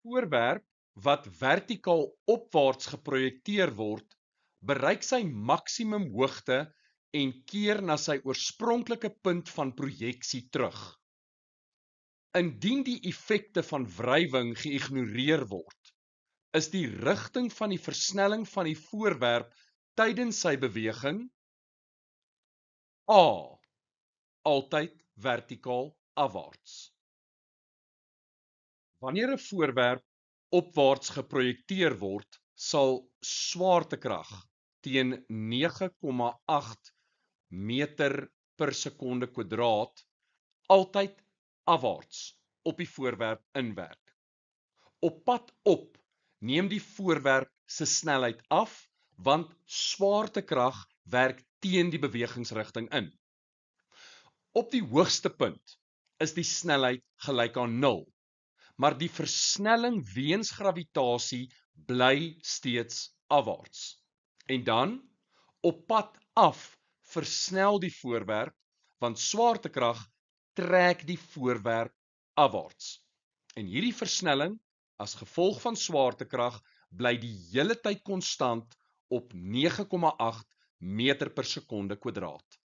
Voorwerp wat vertikaal opwaarts geprojekteer word, bereik sy maksimum hoogte en keer na sy oorspronklike punt van projeksie terug. Indien die effekte van wrywing geïgnoreer word, is die rigting van die versnelling van die voorwerp tydens sy beweging A. Altyd vertikaal afwaarts. Wanneer 'n voorwerp opwaarts geprojekteer word, sal swaartekrag teen 9,8 meter per sekonde kwadraat altyd afwaarts op die voorwerp inwerk. Op pad op neem die voorwerp se snelheid af, want swaartekrag werk teen die bewegingsrigting in. Op die hoogste punt is die snelheid gelyk aan 0, maar die versnelling weens gravitasie bly steeds afwaarts. En dan, op pad af, versnel die voorwerp, want swaartekrag trek die voorwerp afwaarts. En hierdie versnelling, as gevolg van swaartekrag, bly die hele tyd konstant op 9,8 meter per sekonde kwadraat.